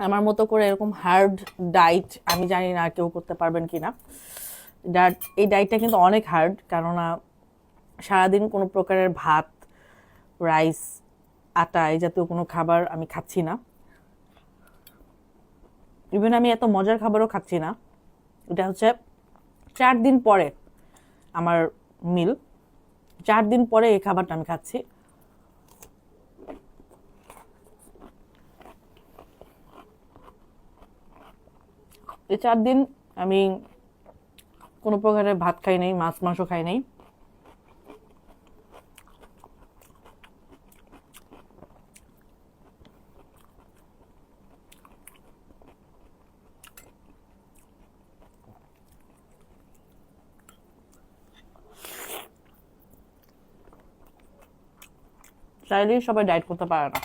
আমার মতো করে এরকম হার্ড ডায়েট আমি জানি না আর কেউ করতে পারবেন কিনা। এই ডায়েটটা কিন্তু অনেক হার্ড, কেননা সারাদিন কোনো প্রকারের ভাত, রাইস, আটা এই জাতীয় কোনো খাবার আমি খাচ্ছি না। ইভেন আমি এত মজার খাবারও খাচ্ছি না। এটা হচ্ছে 4 দিন পরে আমার মিল, 4 দিন পরে এই খাবারটা আমি খাচ্ছি। এই 4 দিন আমি কোনো প্রকারের ভাত খাই নাই, মাছ মাংস খাই নাই। চাইলেই সবাই ডায়েট করতে পারে না।